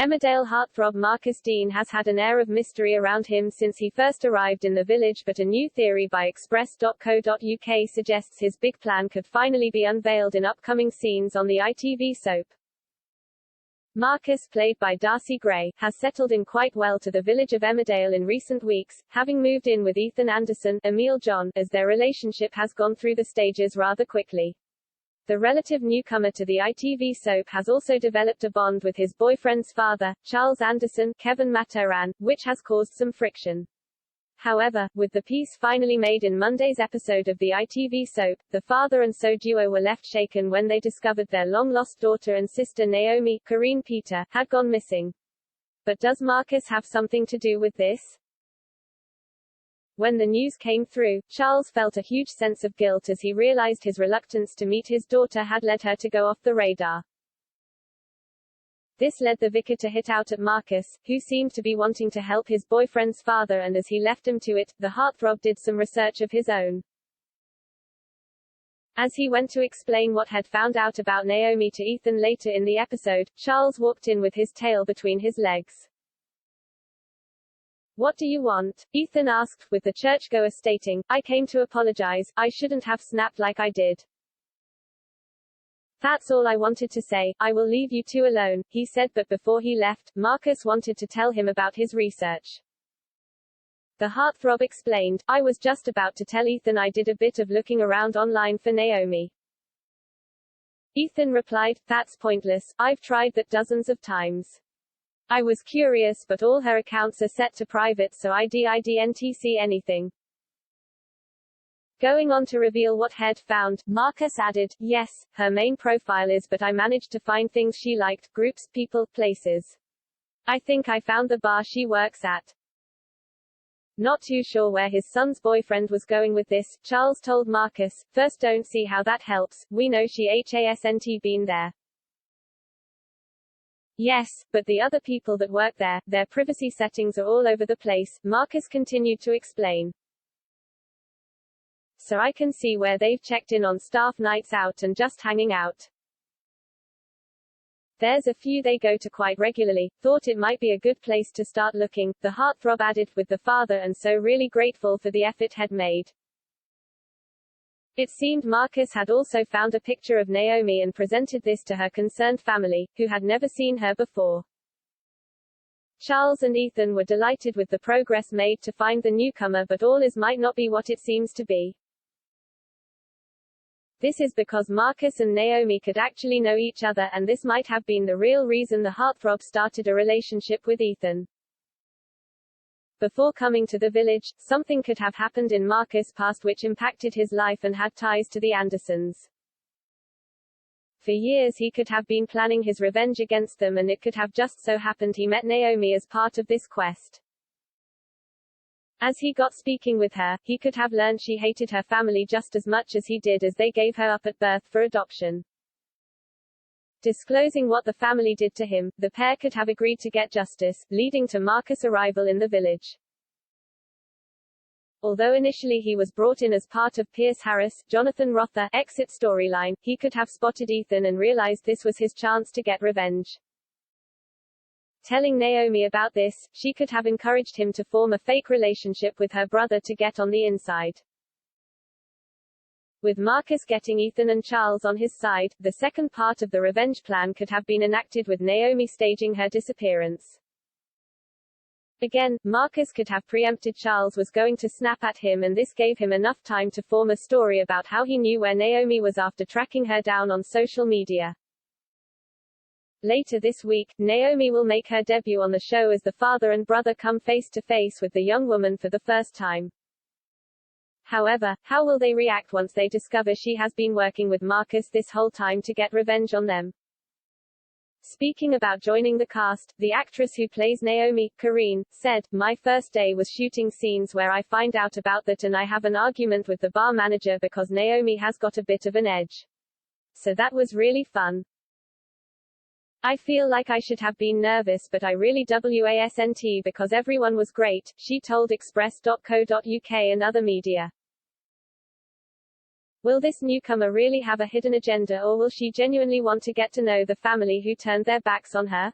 Emmerdale heartthrob Marcus Dean has had an air of mystery around him since he first arrived in the village, but a new theory by Express.co.uk suggests his big plan could finally be unveiled in upcoming scenes on the ITV soap. Marcus, played by Darcy Gray, has settled in quite well to the village of Emmerdale in recent weeks, having moved in with Ethan Anderson, Emil John, as their relationship has gone through the stages rather quickly. The relative newcomer to the ITV soap has also developed a bond with his boyfriend's father, Charles Anderson, Kevin Mataran, which has caused some friction. However, with the piece finally made in Monday's episode of the ITV soap, the father and son duo were left shaken when they discovered their long-lost daughter and sister Naomi, Corinne Peter, had gone missing. But does Marcus have something to do with this? When the news came through, Charles felt a huge sense of guilt as he realized his reluctance to meet his daughter had led her to go off the radar. This led the vicar to hit out at Marcus, who seemed to be wanting to help his boyfriend's father, and as he left him to it, the heartthrob did some research of his own. As he went to explain what had found out about Naomi to Ethan later in the episode, Charles walked in with his tail between his legs. "What do you want?" Ethan asked, with the churchgoer stating, "I came to apologize, I shouldn't have snapped like I did. That's all I wanted to say, I will leave you two alone," he said, but before he left, Marcus wanted to tell him about his research. The heartthrob explained, "I was just about to tell Ethan I did a bit of looking around online for Naomi." Ethan replied, "That's pointless, I've tried that dozens of times. I was curious, but all her accounts are set to private, so I didn't see anything." Going on to reveal what he'd found, Marcus added, "Yes, her main profile is, but I managed to find things she liked, groups, people, places. I think I found the bar she works at." Not too sure where his son's boyfriend was going with this, Charles told Marcus, "First, don't see how that helps, we know she hasn't been there." "Yes, but the other people that work there, their privacy settings are all over the place," Marcus continued to explain. "So I can see where they've checked in on staff nights out and just hanging out. There's a few they go to quite regularly, thought it might be a good place to start looking," the heartthrob added, with the father and so really grateful for the effort he'd made. It seemed Marcus had also found a picture of Naomi and presented this to her concerned family, who had never seen her before. Charles and Ethan were delighted with the progress made to find the newcomer, but all might not be what it seems to be. This is because Marcus and Naomi could actually know each other, and this might have been the real reason the heartthrob started a relationship with Ethan. Before coming to the village, something could have happened in Marcus' past which impacted his life and had ties to the Andersons. For years he could have been planning his revenge against them, and it could have just so happened he met Naomi as part of this quest. As he got speaking with her, he could have learned she hated her family just as much as he did, as they gave her up at birth for adoption. Disclosing what the family did to him, the pair could have agreed to get justice, leading to Marcus' arrival in the village. Although initially he was brought in as part of Pierce Harris, Jonathan Rother, exit storyline, he could have spotted Ethan and realized this was his chance to get revenge. Telling Naomi about this, she could have encouraged him to form a fake relationship with her brother to get on the inside. With Marcus getting Ethan and Charles on his side, the second part of the revenge plan could have been enacted with Naomi staging her disappearance. Again, Marcus could have preempted Charles was going to snap at him, and this gave him enough time to form a story about how he knew where Naomi was after tracking her down on social media. Later this week, Naomi will make her debut on the show as the father and brother come face to face with the young woman for the first time. However, how will they react once they discover she has been working with Marcus this whole time to get revenge on them? Speaking about joining the cast, the actress who plays Naomi, Corinne, said, "My first day was shooting scenes where I find out about that and I have an argument with the bar manager because Naomi has got a bit of an edge. So that was really fun. I feel like I should have been nervous, but I really wasn't because everyone was great," she told Express.co.uk and other media. Will this newcomer really have a hidden agenda, or will she genuinely want to get to know the family who turned their backs on her?